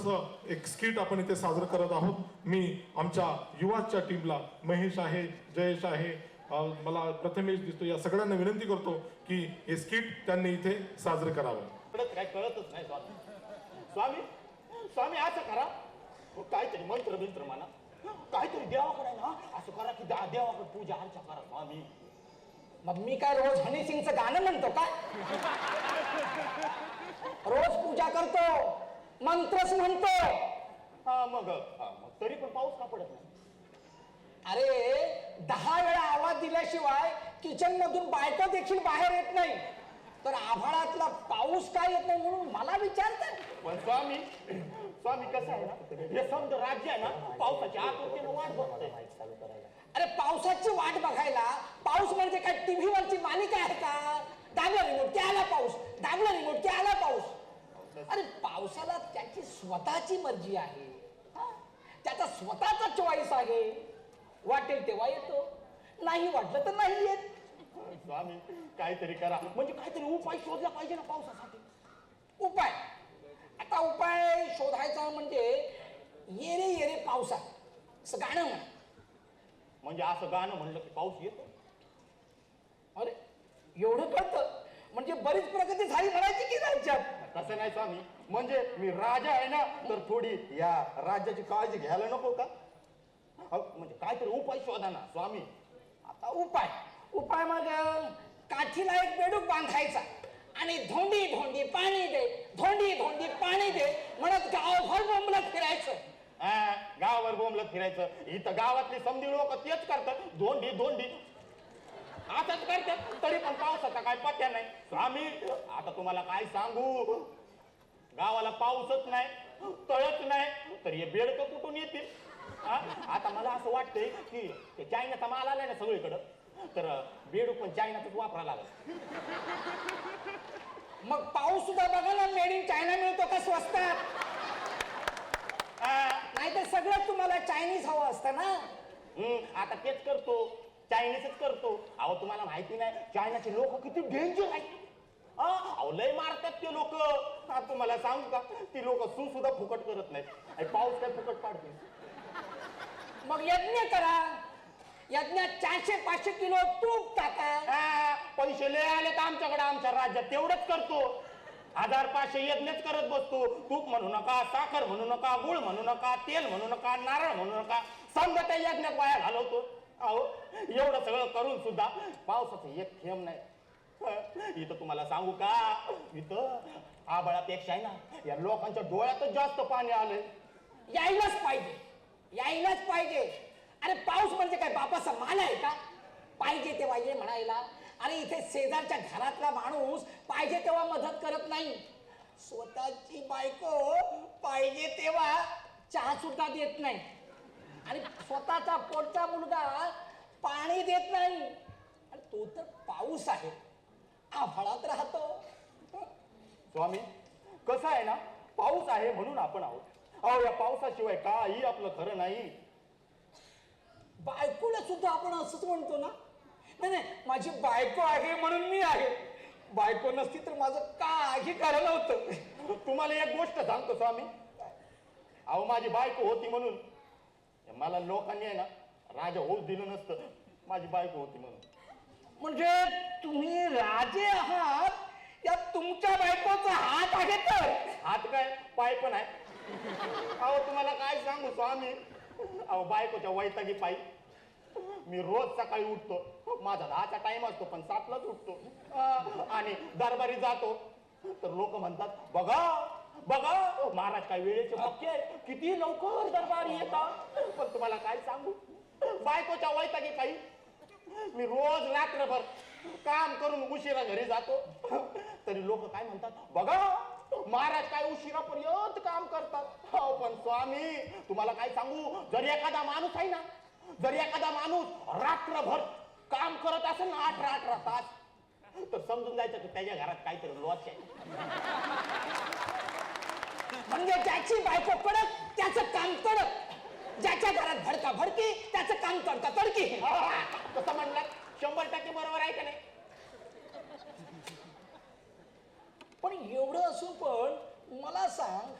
छोटंसं एक स्किट आपण इथे साजरं करत आहोत. मी आमच्या युवाच्या टीमला महेश आहे, जयेश आहे, मला प्रथमेश दिसतो, या सगळ्यांना विनंती करतो की हे स्किट त्यांनी इथे साजरं करावं. काय कळतच नाही स्वामी. स्वामी स्वामी असं करा, काहीतरी मंत्र बिंत्र म्हणा, काहीतरी देवाकडे ना असं करा की देवाकडे पूजा अर्चा करा स्वामी. मग मी काय रोज हनी सिंगचं गाणं म्हणतो का? रोज पूजा करतो, मंत्रच म्हणतो. हा मग तरी पण पाऊस का पडत नाही? अरे 10 वेळा आवाज दिल्याशिवाय किचन मधून बायका देखील बाहेर येत नाही, तर आभाळातला पाऊस काय येत नाही म्हणून मला विचारताय? पण स्वामी स्वामी कसं आहे ना, हे समजा राज्य आहे ना पावसाची आतुरतेने वाट बघतंय. अरे पावसाची वाट बघायला पाऊस म्हणजे काय टीव्ही वरची मालिका आहे का? दाबला रिमोट की आला पाऊस, दाबला रिमोट की आला पाऊस. अरे पावसाला त्याची स्वतःची मर्जी आहे, त्याचा स्वतःचा चॉईस आहे. वाटेल तेव्हा येतो, नाही वाटलं तर नाही येत. स्वामी काहीतरी करा, म्हणजे काहीतरी उपाय शोधला पाहिजे ना पावसासाठी. उपाय? आता उपाय शोधायचा म्हणजे येरे येरे पावसा असं गाणं म्हणा. म्हणजे असं गाणं म्हणलं की पाऊस येतो? अरे एवढं कळतं म्हणजे बरीच प्रगती झाली म्हणायची की राज्यात. तसं नाही स्वामी, म्हणजे मी राजा आहे ना, तर थोडी या राज्याची काळजी घ्यायला नको का? म्हणजे काहीतरी उपाय शोधा ना स्वामी. आता उपाय उपाय मग काठीला एक बेडूक बांधायचा आणि धोंडी धोंडी पाणी दे, धोंडी धोंडी पाणी दे म्हणत गावभर बोंबलत फिरायचं. गावावर बोंबलत फिरायचं. इथं गावातली समधी लोक तेच करतात, धोंडी धोंडी असंच करतात, तरी पण पावसाचा काय पत्या नाही. स्वामी आता तुम्हाला काय सांगू, गावाला पाऊसच नाही, तळच नाही, तर हे बेडकं कुठून येतील? आता मला असं वाटतंय की ते चायनाचा माल आलाय ना सगळीकडं, तर बेडूक पण चायनाच वापरायला लागला. मग पाऊस सुद्धा बघा ना, मेड इन चायना मिळतो का स्वस्तात? नाही तर सगळं तुम्हाला चायनीज हवं असतं ना. आता तेच करतो, चायनीजच करतो. अहो तुम्हाला माहिती नाही चायनाचे लोक किती डेंजर आहेत. अहो लय मारतात ते लोक. तुम्हाला सांगू का, ती लोक सुद्धा फुकट करत नाहीत. पाऊस काय फुकट पाडते? मग यज्ञ करा, यज्ञात 400-500 किलो तूप टाका. पैसे लय आले तर आमच्याकडे, आमच्या राज्यात तेवढंच करतो. 1000-500 यज्ञच करत बसतो. तूप म्हणू नका, साखर म्हणू नका, गुळ म्हणू नका, तेल म्हणू नका, नारळ म्हणू नका, समजा त्या यज्ञात वाया घालवतो. अहो एवढं सगळं करून सुद्धा पावसाचं एक थेंब नाही. इथं तुम्हाला सांगू का, इथं आबाळापेक्षा आहे ना या लोकांच्या डोळ्यातच जास्त पाणी आलंय. यायलाच पाहिजे, यायलाच पाहिजे. अरे पाऊस म्हणजे काय बापाचा माल आहे का? पाहिजे तेव्हा ये म्हणायला. अरे इथे शेजारच्या घरातला माणूस पाहिजे तेव्हा मदत करत नाही. स्वतःची बायको पाहिजे तेव्हा चहा सुद्धा देत नाही, आणि स्वतःचा पोटचा मुलगा पाणी देत नाही, आणि तो तर पाऊस आहे, आभाळात राहतो. स्वामी कसं आहे ना, पाऊस आहे म्हणून आपण आहोत. अहो या पावसाशिवाय काही आपलं खरं नाही. बायकोला सुद्धा आपण असंच म्हणतो ना. नाही नाही, माझी बायको आहे म्हणून मी आहे, बायको नसती तर माझं काही खरं नव्हतं. तुम्हाला एक गोष्ट सांगतो स्वामी, अहो माझी बायको होती म्हणून मला लोकांनी आहे ना राजा होऊच दिलं नसतं. माझी बायको होती म्हणून. म्हणजे तुम्ही राजे आहात, यात तुमच्या बायकोचा हात आहे तर? हात काय पाय पण आहे. अहो तुम्हाला काय सांगू स्वामी, अहो बायकोच्या वैतागी पायी मी रोज सकाळी उठतो. माझा 10चा टाइम असतो पण 7लाच उठतो आणि दरबारी जातो. तर लोक म्हणतात बघा बघा महाराज काय वेळेचे पक्के आहे, किती लवकर दरबारी येतात. पण तुम्हाला काय सांगू, बायकोच्या वैतागी पायी मी रोज रात्रभर काम करून उशिरा घरी जातो. तरी लोक काय म्हणतात बघा महाराज काय उशिरापर्यंत काम करतात. हो पण स्वामी तुम्हाला काय सांगू, जर एखादा माणूस आहे ना, जर एखादा माणूस रात्रभर काम करत असेल ना 18 तास, तर समजून जायचं की त्याच्या घरात काहीतरी लॉस आहे. म्हणजे ज्याची बायको कडक त्याचं काम कडक, ज्याच्या घरात भडका भडकी त्याचं काम तडका तडकी. कसं म्हणलं, 100% बरोबर आहे का नाही? पण एवढं असून पण मला सांग,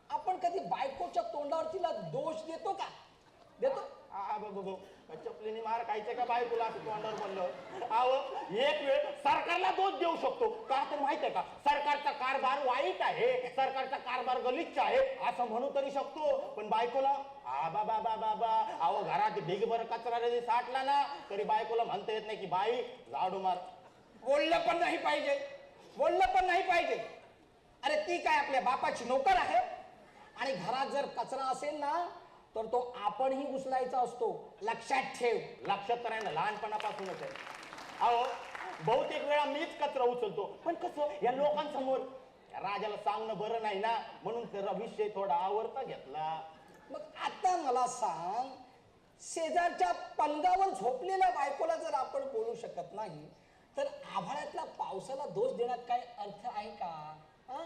आपण कधी बायकोच्या तोंडावर तिला दोष देतो का? देतो? चपलीने मार खायचे का बायकोला असं तोंडावर बोललं? अहो एक वेळ सरकारला दोष देऊ शकतो का तर माहित आहे का, सरकारचा कारभार वाईट आहे, सरकारचा कारभार गलिच्छ आहे असं म्हणू तरी शकतो. पण बायकोला बाबा अहो घरात ढिगभर कचरा जरी साठला ना तरी बायकोला म्हणता येत नाही की बाई झाडू मार. बोललं पण नाही पाहिजे, बोललं पण नाही पाहिजे. अरे ती काय आपल्या बापाची नोकर आहे? आणि घरात जर कचरा असेल ना तर तो आपणही उचलायचा असतो, लक्षात ठेव. लक्षात तर आहे ना, लहानपणापासूनच आहे. अहो बहुतेक वेळा मीच कचरा उचलतो, पण कसं या लोकांसमोर राजाला सांगणं बरं नाही ना, म्हणून जरा विषय थोडा आवडता घेतला. मग आता मला सांग, शेजारच्या पलंगावर झोपलेल्या बायकोला जर आपण बोलू शकत नाही तर आभाळातल्या पावसाला दोष देण्यात काय अर्थ आहे का? हा?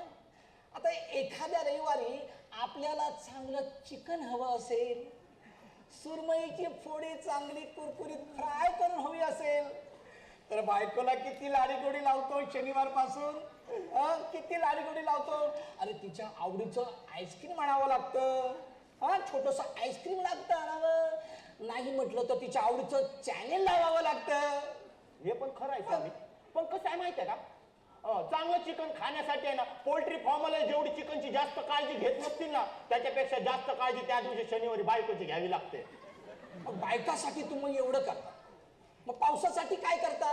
आता एखाद्या रविवारी आपल्याला चांगलं चिकन हवं असेल, सुरमईची फोडी चांगली कुरकुरीत फ्राय करून हवी असेल तर बायकोला किती लाडीगोडी लावतो शनिवार पासून, किती लाडीगोडी लावतो. अरे तिच्या आवडीचं आईस्क्रीम आणावं लागतं, छोटस आईस्क्रीम लागतं आणावं, नाही म्हटलं तर तिच्या आवडीचं चॅनेल लावावं लागतं. हे पण खरं आहे स्वामी. पण कसं आहे माहिती आहे का, चांगलं चिकन खाण्यासाठी आहे ना पोल्ट्री फार्मला जेवढी चिकनची जास्त काळजी घेत नसतील ना त्याच्यापेक्षा जास्त काळजी त्या दिवशी शनिवारी बायकोची घ्यावी लागते. मग बायकासाठी तुम्ही एवढं करता, मग पावसासाठी काय करता?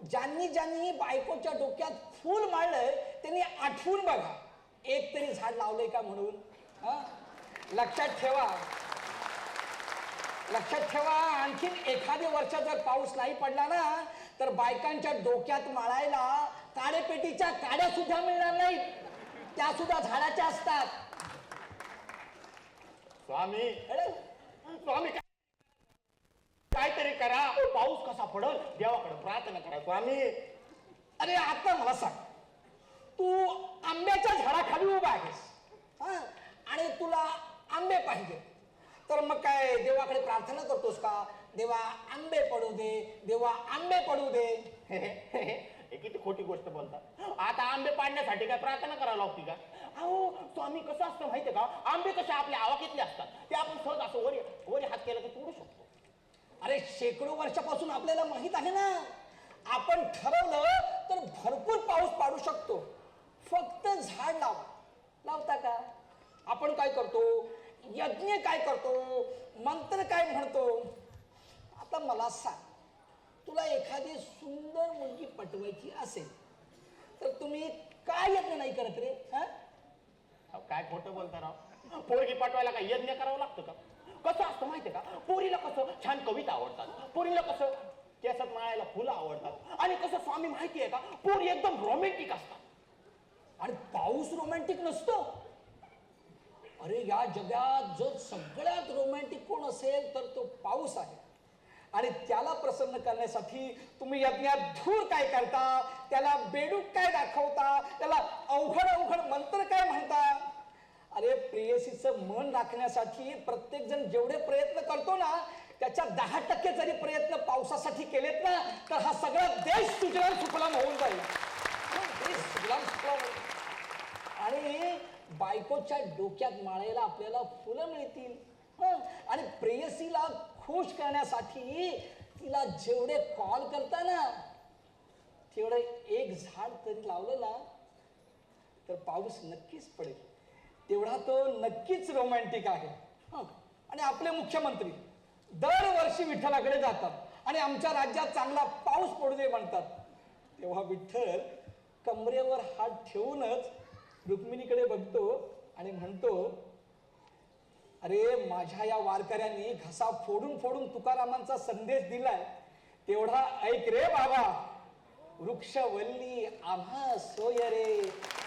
ज्यांनी ज्यांनी बायकोच्या डोक्यात फूल मारलंय त्यांनी आठवून बघा एक तरी झाड लावलंय का म्हणून. लक्षात ठेवा, लक्षात ठेवा. आणखीन एखाद्या वर्षात जर पाऊस नाही पडला ना तर बायकांच्या डोक्यात माळायला काडेपेटीच्या काड्या सुद्धा मिळणार नाहीत, त्या सुद्धा झाडाच्या असतात. स्वामी स्वामी काहीतरी करा, पाऊस कसा पडल देवाकडे प्रार्थना करा स्वामी. अरे आता मला सांग, तू आंब्याच्या झाडाखाली उभा आहेस आणि तुला आंबे पाहिजे तर मग काय देवाकडे प्रार्थना करतोस का? देवा आंबे पडू दे, देवा आंबे पडू दे. हे किती खोटी गोष्ट बोलतात. आता आंबे पाडण्यासाठी काय प्रार्थना करावी लागते का? अहो स्वामी कसं असतं माहितीये का, आंबे कसे आपल्या आवाक्यातले असतात ते आपण सहज असं वरी हात केला तर तोडू शकतो. अरे शेकडो वर्षापासून आपल्याला माहित आहे ना, आपण ठरवलं तर भरपूर पाऊस पाडू शकतो, फक्त झाड लावा. लावता का? आपण काय करतो, यज्ञ काय करतो, मंत्र काय म्हणतो. आता मला सांग, तुला एखादी सुंदर मुलगी पटवायची असेल तर तुम्ही काय यज्ञ नाही करत रे? काय खोटं बोलता राव, पोरगी पटवायला काय यज्ञ करावं लागतं का? कसं असतं माहितीये का, पोरीला कसं छान कविता आवडतात, पोरीला कसं केसात माळायला फुलं आवडतात, आणि कसं स्वामी माहितीये का पोरी एकदम रोमॅन्टिक असतात. आणि पाऊस रोमॅन्टिक नसतो. अरे या जगात जर सगळ्यात रोमॅन्टिक कोण असेल तर तो पाऊस आहे. आणि त्याला प्रसन्न करण्यासाठी तुम्ही यज्ञात धूर काय करता, त्याला बेडूक काय दाखवता, त्याला अवघड अवघड मंत्र काय म्हणता. अरे प्रेयसीचं मन राखण्यासाठी प्रत्येक जण जेवढे प्रयत्न करतो ना त्याच्या 10% जरी प्रयत्न पावसासाठी केलेत ना तर हा सगळा देश सुजलाम सुफलाम होऊन जाईल. देश सुजलाम सुफलाम होईल. आणि बायकोच्या डोक्यात माळायला आपल्याला फुलं मिळतील. आणि प्रेयसीला खुश करण्यासाठी तिला जेवढे कॉल करता ना तेवढं एक झाड तरी लावलं ना तर पाऊस नक्कीच पडेल. तेवढा तो नक्कीच रोमॅन्टिक आहे. आणि आपले मुख्यमंत्री दरवर्षी विठ्ठलाकडे जातात आणि आमच्या राज्यात चांगला पाऊस पडू दे म्हणतात. तेव्हा विठ्ठल कमरेवर हात ठेवूनच रुक्मिणीकडे बघतो आणि म्हणतो, अरे माझ्या या वारकऱ्यांनी घसा फोडून फोडून तुकारामांचा संदेश दिलाय तेवढा ऐक रे बाबा. वृक्षवल्ली आम्हा सोय रे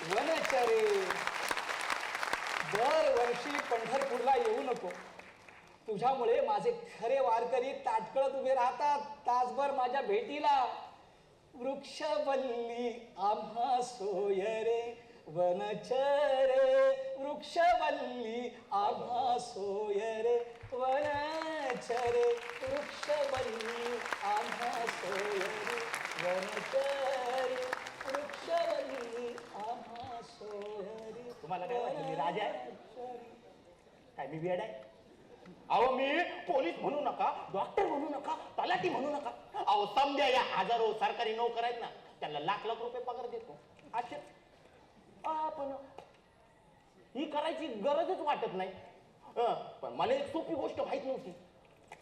वनचरे. दरवर्षी पंढरपूरला येऊ नको, तुझ्यामुळे माझे खरे वारकरी ताटकळत उभे राहतात तासभर माझ्या भेटीला. वृक्षवल्ली आम्हा सोय रे वनचरे. वृक्षवल्ली आम्हा सोय रे वनचरे. वृक्षवल्ली आम्हा सोय रे वनचरे. वृक्षवल्ली आम्हा सोय रे तुम्हाला काय वाटलं मी राजा आहे काय मी वेड आहे अहो मी पोलीस म्हणू नका डॉक्टर म्हणू नका तलाठी म्हणू नका अहो समजा या हजारो सरकारी नोकर आहेत ना त्यांना लाख लाख रुपये पगार देतो अच्छा पण ही करायची गरजच वाटत नाही पण मला एक सोपी गोष्ट माहित नव्हती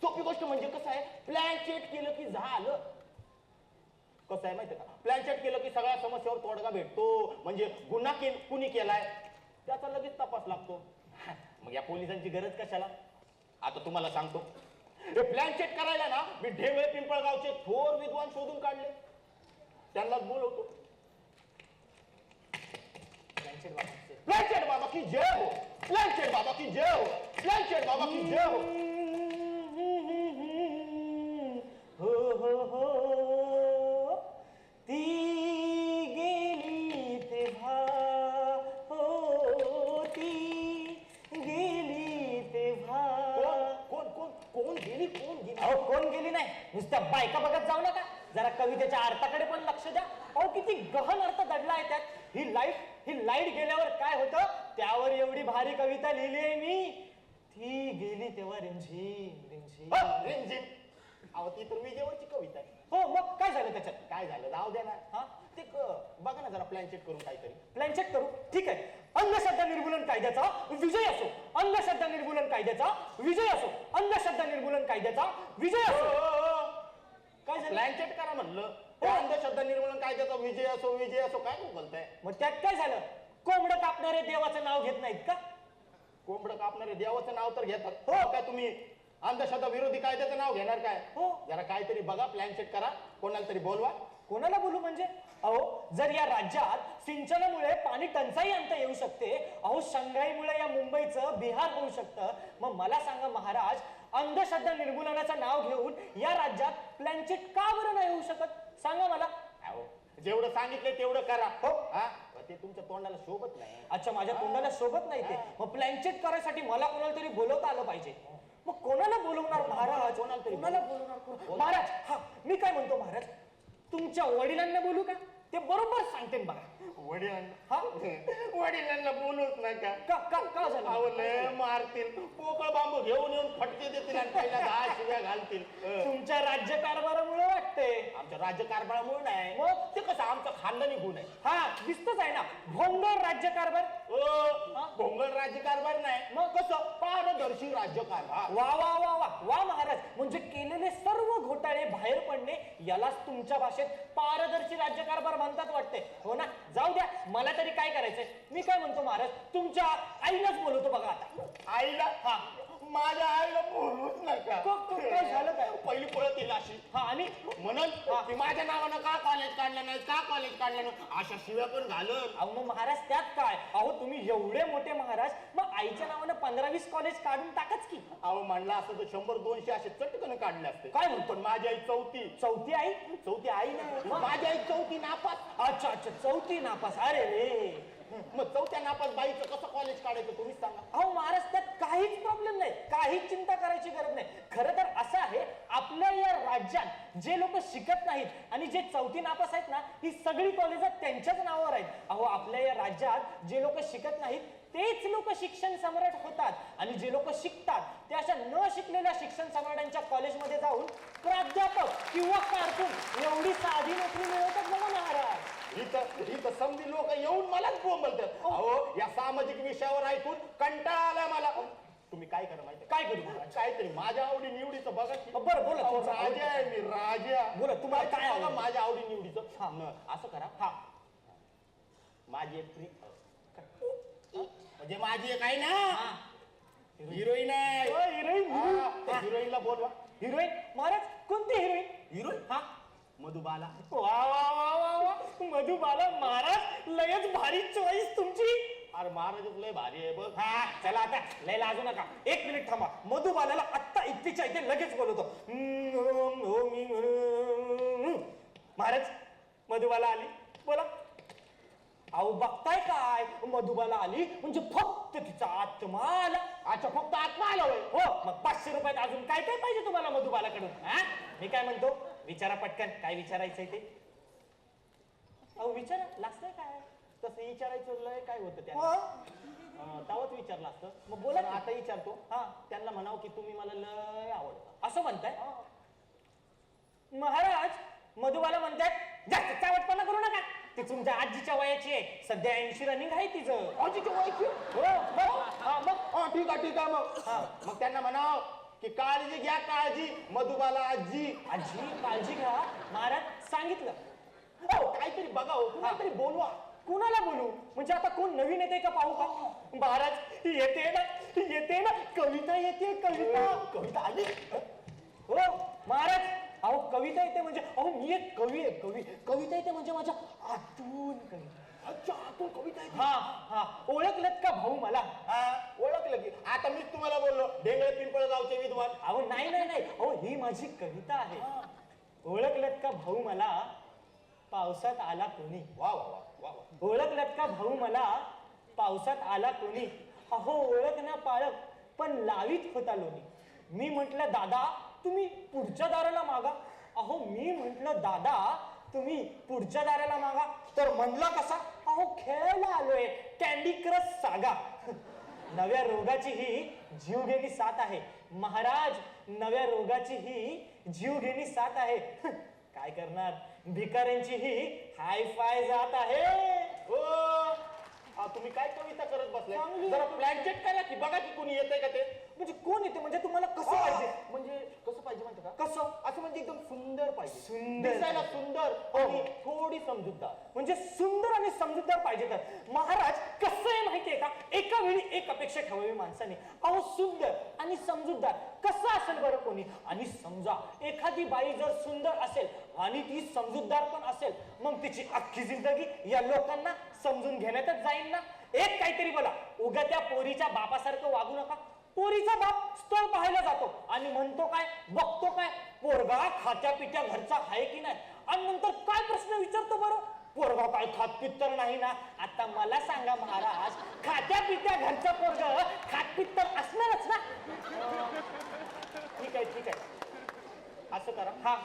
सोपी गोष्ट म्हणजे कसं आहे प्लॅन सेट केलं की झालं कसं आहे माहिती का प्लॅन सेट केलं की सगळ्या समस्यावर तोडगा भेटतो म्हणजे गुन्हा कुणी केलाय त्याचा लगेच तपास लागतो मग या पोलिसांची गरज कशाला आता तुम्हाला सांगतो हे प्लॅन सेट करायला ना मी ढेवळे पिंपळगावचे थोर विद्वान शोधून काढले त्यांनाच बोलवतो प्लॅन सेट बाबा की जय हो प्लॅन सेट बाबा की जय हो प्लॅन सेट बाबा की जय हो हो हो हो ती गेली तेव्हा हो ती गेली तेव्हा कोण कोण कोण गेली अहो कोण गेली नाही नुसत्या बायका बघत जाऊ नका जरा कवितेच्या अर्थाकडे पण लक्ष द्या अहो किती गहन अर्थ दडला आहे त्यात ही लाईट गेल्यावर काय होतं त्यावर एवढी भारी कविता लिहिली आहे मी ती गेली तेव्हा रिमझिम रिमझिम रिमझिम अहो ती तर विजेवरची कविता आहे हो मग काय झालं त्याच्यात काय झालं जाऊ द्या ना हा ते बघा ना जरा प्लॅन चेक करून काहीतरी प्लॅन चेक करू ठीक आहे अंधश्रद्धा निर्मूलन कायद्याचा विजय असो अंधश्रद्धा निर्मूलन कायद्याचा विजय असो अंधश्रद्धा निर्मूलन कायद्याचा विजय असो काय झालं प्लॅन चेक करा म्हणलं अंधश्रद्धा निर्मूलन कायद्याचा विजय असो काय बोलताय मग त्यात काय झालं कोंबडं कापणारे देवाचं नाव घेत नाहीत का कोंबडं कापणारे देवाचं नाव तर घेतात हो काय तुम्ही अंधश्रद्धा विरोधी कायद्याचं नाव घेणार काय हो जरा काहीतरी बघा प्लॅन सेट करा कोणाला तरी बोलवा कोणाला बोलू म्हणजे अहो जर या राज्यात सिंचनामुळे पाणी टंचाई आणता येऊ शकते अहो शंघाईमुळे या मुंबईचं बिहार होऊ शकतं मग मला सांगा महाराज अंधश्रद्धा निर्मूलनाचं नाव घेऊन या राज्यात प्लॅन सेट का बरं नाही होऊ शकत सांगा मला जेवढं सांगितलं तेवढं करा हो ते तुमच्या तोंडाला शोभत नाही अच्छा माझ्या तोंडाला शोभत नाही ते मग प्लॅन सेट करायसाठी मला कोणाला तरी बोलवता आलं पाहिजे मग कोणाला बोलवणार महाराज कोणाला बोलवणार महाराज हा मी काय म्हणतो महाराज तुमच्या वडिलांना बोलू का ते बरोबर सांगते बघा वडिलांना हा वडिलांना बोलूच नका का झालं मारतील पोकळ बांबू घेऊन येऊन फटके देतील आणि पहिल्या 10 शिव्या घालतील तुमच्या राज्यकारभारामुळे वाटते आमच्या राज्यकारभारामुळे नाही मग ते कसं आमचा खानदानी गुण आहे हा दिसतच आहे ना भोंगळ राज्यकारभार भोंगळ राज्यकारभार नाही मग कसं पारदर्शी राज्यकारभार वा वा वा वा वा महाराज म्हणजे केलेले सर्व घोटाळे बाहेर पडणे यालाच तुमच्या भाषेत पारदर्शी राज्यकारभार म्हणतात वाटते हो ना जाऊ द्या मला तरी काय करायचंय मी काय म्हणतो महाराज तुमच्या आईलाच बोलवतो बघा आता आईला हा माझ्या आईला बोलूच नका काय झालं काय पहिली पळत येईल अशी हा आणि म्हणून की माझ्या नावानं का कॉलेज काढलं नाही अशा शिव्या पण घालत अहो मग महाराज त्यात काय अहो तुम्ही एवढे मोठे महाराज मग आईच्या नावानं 15-20 कॉलेज काढून टाकाच की अहो म्हणलं असं तर 100-200 असे चटकन काढले असते काय म्हणतो माझी आई चौथी आई नाही माझी आई चौथी नापास अच्छा चौथी नापास अरे रे मग चौथ्या नापास बाईचं कसं कॉलेज काढायचं तुम्हीच सांगा अहो महाराज त्यात काहीच प्रॉब्लेम नाही काहीच चिंता करायची गरज नाही खरं तर असं आहे आपल्या या राज्यात जे लोक शिकत नाहीत आणि जे चौथी नापास आहेत ना ही सगळी कॉलेज त्यांच्याच नावावर आहेत अहो आपल्या या राज्यात जे लोक शिकत नाहीत तेच लोक शिक्षण सम्राट होतात आणि जे लोक शिकतात ते अशा न शिकलेल्या शिक्षण सम्राटांच्या कॉलेजमध्ये जाऊन प्राध्यापक किंवा कारकून एवढी साधी नोकरी मिळवतात बघा महाराज इथं समधी लोक येऊन मलाच बोंबलतात अहो या सामाजिक विषयावर ऐकून कंटाळा आलाय मला तुम्ही काय करा माहिती काय करू काहीतरी माझ्या आवडी निवडीचं बघा बरं बोला राजा आहे मी राजा बोला तुम्हाला काय बघा माझ्या आवडी निवडीचं असं करा हा माझी एक म्हणजे माझी एक आहे ना हिरोईन आहे हिरोईनला बोलवा हिरोईन महाराज कोणती हिरोईन हा मधुबाला वा वा वा वा वा मधुबाला महाराज लयच भारी चॉईस तुमची अरे महाराज लय भारी आहे बघ हा चला आता लय लाजू नका 1 मिनिट थांबा मधुबालाला आत्ता इतकीच्या इथे लगेच बोलवतो महाराज मधुबाला आली बोला अहो बघताय काय मधुबाला आली म्हणजे फक्त तिचा आत्मा आला अच्छा फक्त आत्मा आला होय हो मग 500 रुपयात अजून काय काय पाहिजे तुम्हाला मधुबालाकडून हा मी काय म्हणतो विचारा पटकन काय विचारायचंय ते अहो विचारा लागतंय काय तसं विचारायचं लय काय होतं हो. त्यांना तेव्हाच विचारलं असतं. मग बोला पण की. आता विचारतो. हा. त्यांना म्हणाव की तुम्ही मला लय आवडता. असं म्हणताय महाराज? मधुबाला म्हणतात जास्त चावटपणा करू नका, ती तुमच्या आजीच्या वयाची आहे, सध्या 80 रनिंग आहे तिचं. आजीच्या वयाची? हो मग ठीक आहे मग त्यांना म्हणाव की काळजी घ्या काळजी मधुबाला आजी. आजी काळजी घ्या. महाराज सांगितलं. हो काहीतरी बघा हो काहीतरी बोलवा. कुणाला बोलू? म्हणजे आता कोण नवीन येते का पाहू का? महाराज येते ना कविता येते, कविता आली. हो महाराज, अहो कविता येते म्हणजे अहो मी एक कवी आहे. कविता येते म्हणजे माझ्या आतून कविता. अच्छा तू कविता आहे. हा ओळखलत का भाऊ मला? ओळखलं की आता मीच तुम्हाला बोललो ढेंगळे पिंपळगावचे विद्वान. अहो नाही अहो ही माझी कविता आहे. ओळखलत का भाऊ मला पावसात आला कोणी? वा वा वा वा वा. ओळखलत का भाऊ मला पावसात आला कोणी? अहो ओळख ना पाळक पण लावीत होता लोणी. मी म्हंटल दादा तुम्ही पुढच्या दाराला मागा. अहो मी म्हंटल दादा तुम्ही पुढच्या दाराला मागा. तर म्हणला कसा? अहो खेळायला आलोय कॅन्डी क्रश सागा. नव्या रोगाची ही जीवघेणी साथ आहे महाराज, नव्या रोगाची ही जीवघेणी साथ आहे. काय करणार, भिकाऱ्यांची ही हाय फाय जात आहे. हो तुम्ही काय कविता करत बसलाय? चांगली. जरा प्लॅन चेक करा की बघा की कोणी येतंय का ते. म्हणजे कोण येते? म्हणजे तुम्हाला कसं पाहिजे? म्हणजे कसं पाहिजे म्हणतो का? कसं? असं म्हणजे एकदम सुंदर पाहिजे. सुंदर. दिसायला सुंदर आणि थोडी समजूतदार. म्हणजे सुंदर आणि समजूतदार पाहिजे. तर महाराज कसं आहे माहितीये का, एका वेळी एक अपेक्षा ठेवावी माणसाने. अहो सुंदर आणि समजूतदार कसं असेल बरं कोणी? आणि समजा एखादी बाई जर सुंदर असेल आणि ती समजूतदार पण असेल, मग तिची अख्खी जिंदगी या लोकांना समजून घेण्यातच जाईल ना. एक काहीतरी बोला, उगा त्या पोरीच्या बापासारखं वागू नका. पोरीचा बाप स्थळ पाहायला जातो आणि म्हणतो काय, बघतो काय, पोरगा खात्या पित्या घरचा आहे की नाही, आणि नंतर काय प्रश्न विचारतो बरं, पोरगा काय खात पित तर नाही ना. आता मला सांगा महाराज, खात्या पित्या घरचा पोरग खात पित तर असणारच ना. ठीक आहे असं करा.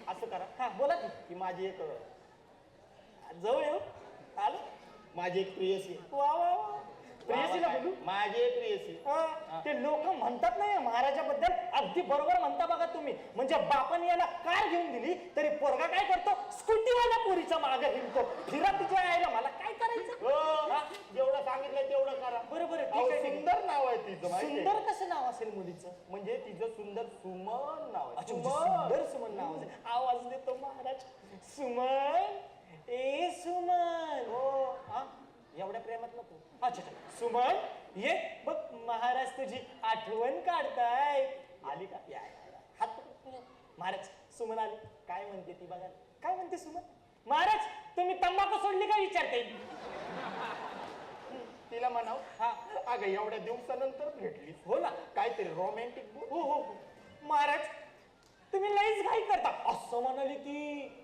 असं करा. बोला की माझी एक जवळ येऊ आलं. माझी एक प्रियसी आहे. वा वा वा. प्रेयसीला बोलू? माझी एक प्रियसी. ते लोक म्हणतात नाही महाराजाबद्दल, अगदी बरोबर म्हणता बघा तुम्ही. म्हणजे बापाने याला कार घेऊन दिली तरी पोरगा काय करतो, स्कूटीवाल्या पोरीचा मागे हिंडतो. फिरा तिच्या यायला मला काय करायचं. जेवढं सांगितलं तेवढं करा. बरोबर आहे, अहो, ठीक आहे. सुंदर नाव आहे तिचं माहितीये? सुंदर कसं नाव असेल मुलीचं? म्हणजे तिचं सुंदर सुमन नाव आहे. अच्छा, म्हणजे सुंदर सुमन नाव असेल. आवाज देतो महाराज, सुमन ए सुमन. हो एवढ्या प्रेमात नको. अच्छा सुमन ये बघ, महाराज तुझी आठवण काढताय. आली का? या हात पकड. महाराज सुमन आली. काय म्हणते ती बघा. काय म्हणते सुमन? महाराज तुम्ही तंबाखू सोडली का विचारते. तिला म्हणाव अगं एवढ्या दिवसानंतर भेटली. हो ना, काहीतरी रोमॅन्टिक बोल. हो महाराज तुम्ही लईच घाई करता असं म्हणाली ती.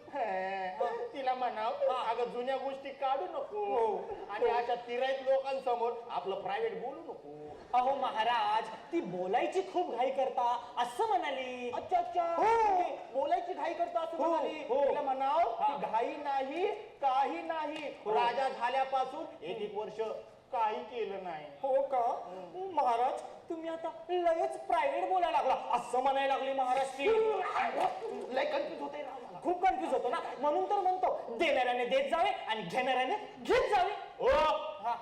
तिला म्हणाव अगं जुन्या गोष्टी काढू नको आणि अशा तिराईत लोकांसमोर आपलं प्रायव्हेट बोलू नको. अहो महाराज ती बोलायची खूप घाई करता असं म्हणाली. अच्छा बोलायची घाई करता असं म्हणाली. तिला म्हणाव की घाई नाही काही नाही. राजा झाल्यापासून एक वर्ष काही केलं नाही. हो का महाराज, तुम्ही आता लयच प्रायव्हेट बोलायला लागला असं म्हणायला लागली महाराज ती. लय कन्फ्युज होते ना. खूप कन्फ्युज होतो ना, म्हणून तर म्हणतो देणाऱ्याने देत जावे आणि घेणाऱ्याने घेत जावे. हो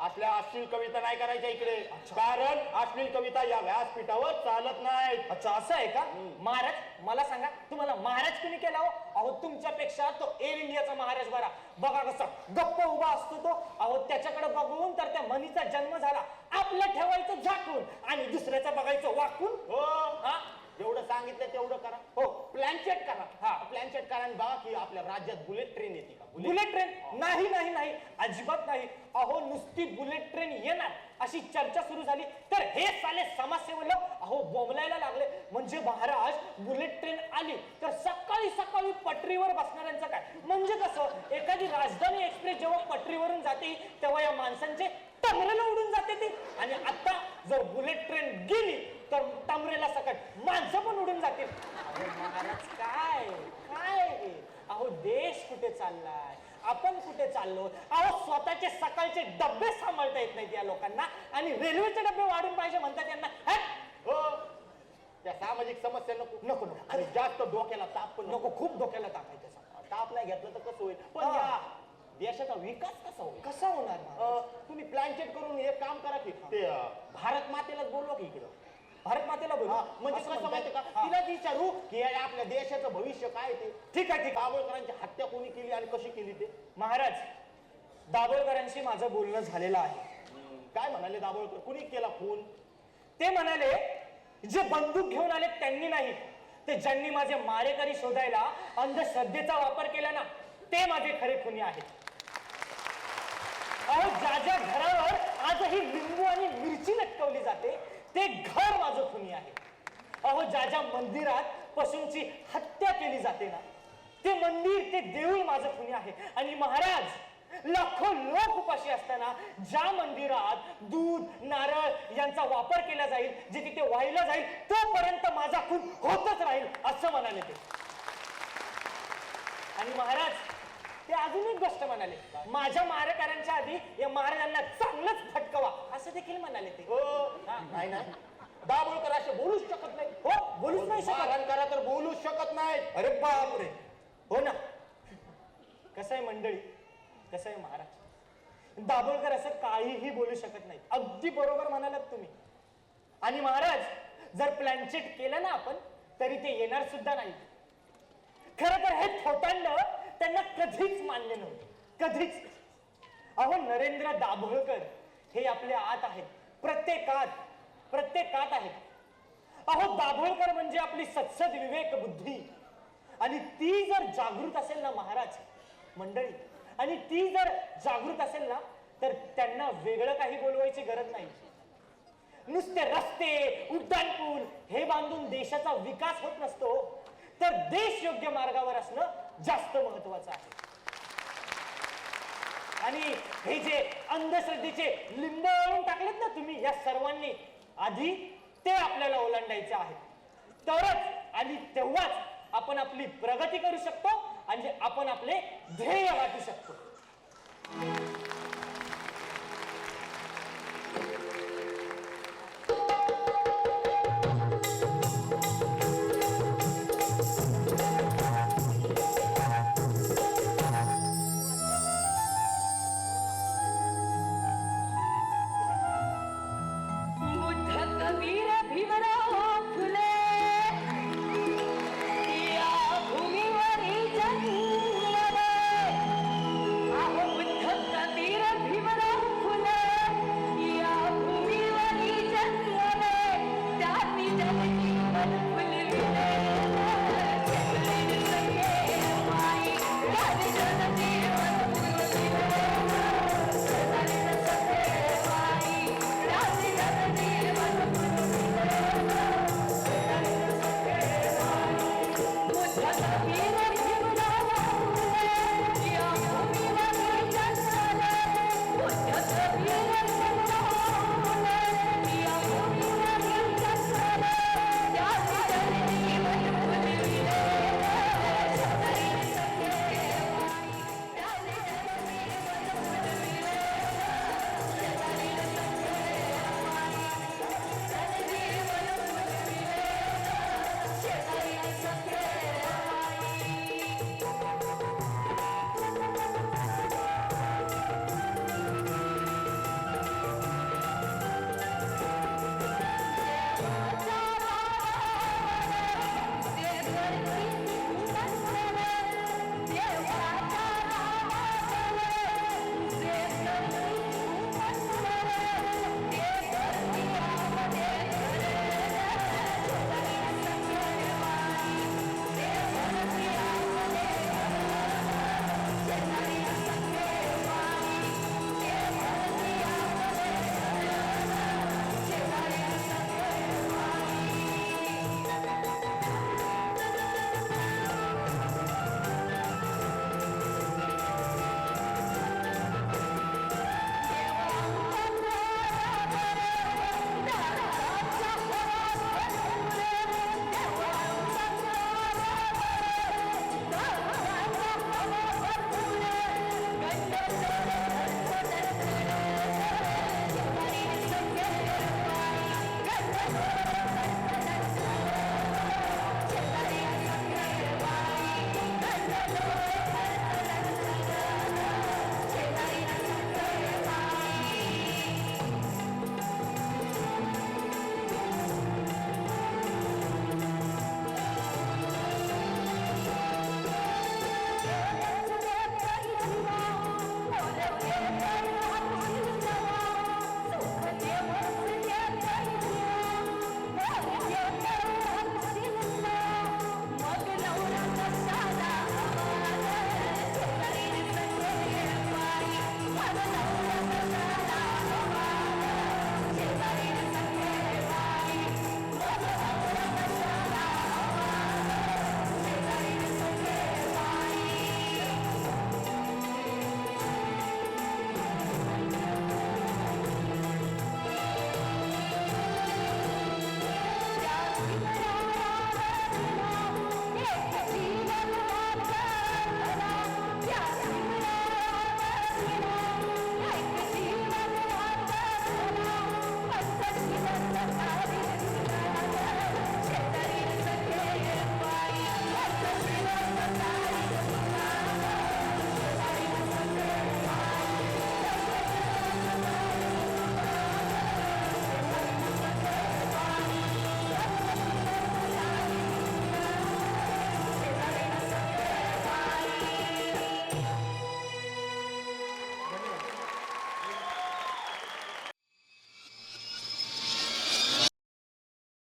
असल्या अश्लील कविता नाही करायच्या इकडे, कारण अश्लील कविता या व्यासपीठावर चालत नाही. अच्छा असं आहे का महाराज? मला सांगा तुम्हाला महाराज कुणी केला हो? अहो तुमच्यापेक्षा तो एअर इंडियाचा महाराज बरा. बघा कसा गप्प उभा असतो तो. अहो त्याच्याकडे बघून तर त्या मनीचा जन्म झाला. आपलं ठेवायचं झाकून आणि दुसऱ्याचं बघायचं वाकून. हो जेवढं सांगितलं तेवढं करा. हो प्लॅन चेक करा. प्लॅन चेक करा आणि बघा की आपल्या राज्यात बुलेट ट्रेन येते का. Bullet train? नाही अजिबात नाही. अहो नुसती बुलेट ट्रेन येणार अशी चर्चा सुरू झाली तर हे साले समाजसेवक अहो बोंबलायला लागले. म्हणजे महाराज बुलेट ट्रेन आली तर सकाळी सकाळी पटरीवर बसणाऱ्यांचं काय? म्हणजे कसं, एखादी राजधानी एक्सप्रेस जेव्हा पटरीवरून जाते तेव्हा या माणसांचे टमरेला उडून जाते ती. आणि आता जर बुलेट ट्रेन गेली तर टमरेला सकट माणसं पण उडून जातील. महाराज काय काय अहो देश कुठे चाललाय? आपण कुठे चाललो? अहो स्वतःचे सकाळचे डबे सांभाळता येत नाहीत या लोकांना आणि रेल्वेचे डबे वाढून पाहिजे म्हणतात यांना. हो त्या सामाजिक समस्या नको नको नको आणि जास्त डोक्याला ताप पण नको, खूप डोक्याला ताप आहे त्याचा. ताप नाही घेतलं तर कसं होईल पण हा. या देशाचा विकास कसा होईल कसा होणार महाराज? तुम्ही प्लॅन चेक करून एक काम करा की ते भारत मातेलाच बोलवा की इकडं भारत मातेला बोलू? म्हणजे असं कसं म्हणताय? माहिती का हा. तिला विचारू की या आपल्या देशाचं भविष्य काय ते ठीक आहे ठीक आहे. दाभोळकरांची हत्या कोणी केली आणि कशी केली ते महाराज दाभोळकरांशी माझं बोलणं झालेलं आहे. काय म्हणाले दाभोळकर कुणी केला खून ते म्हणाले जे बंदूक घेऊन आले त्यांनी नाही, ते ज्यांनी माझे मारेकरी शोधायला अंधश्रद्धेचा वापर केला ना ते माझे खरे खुनी आहेत. अहो ज्या ज्या घरावर आजही लिंबू आणि मिरची लटकवली जाते ते घर माझं खुनी आहे. अहो ज्या ज्या मंदिरात पशूंची हत्या केली जाते ना ते मंदिर, ते देऊळ माझं खुनी आहे. आणि महाराज लाखो लोक उपाशी असताना ज्या मंदिरात दूध नारळ यांचा वापर केला जाईल, जे तिथे वाहिला जाईल तोपर्यंत माझा खून होतच राहील असं म्हणाले ते. आणि महाराज ते अजून एक गोष्ट म्हणाले, माझ्या मारेकऱ्यांच्या आधी या महाराजांना चांगलंच फटकवा असं देखील म्हणाले ते. हो नाही नाही दाभोळकर असे बोलूच शकत नाही हो बोलूच नाही शकत. मारहाण करा तर बोलूच शकत नाही अरे बापरे, हो ना. कसं आहे मंडळी, कसं आहे महाराज, दाभोळकर असं काहीही बोलू शकत नाही. अगदी बरोबर म्हणालात तुम्ही. आणि महाराज जर प्लॅनचेट केलं ना आपण तरी ते येणार सुद्धा नाही. खरं तर हे थोतांड त्यांना कधीच मान्य नव्हतं, कधीच. अहो नरेंद्र दाभोळकर हे आपल्या आत आहेत, प्रत्येकात आहेत. अहो दाभोळकर म्हणजे आपली सत्सद विवेक बुद्धी. आणि ती जर जागृत असेल ना महाराज मंडळी, आणि ती जर जागृत असेल ना तर त्यांना वेगळं काही बोलवायची गरज नाही. नुसते रस्ते उड्डाणपूल हे बांधून देशाचा विकास होत नसतो, तर देश योग्य मार्गावर असणं जास्त महत्वाचं आहे. आणि हे जे अंधश्रद्धेचे लिंब आणून टाकलेत ना तुम्ही या सर्वांनी, आधी ते आपल्याला ओलांडायचे आहेत. तरच आणि तेव्हाच आपण आपली प्रगती करू शकतो आणि आपण आपले ध्येय गाठू शकतो. बुद्ध कबीर भीमराव फुले या भूमीवरील जन्मले. अहो बुद्ध कबीर जय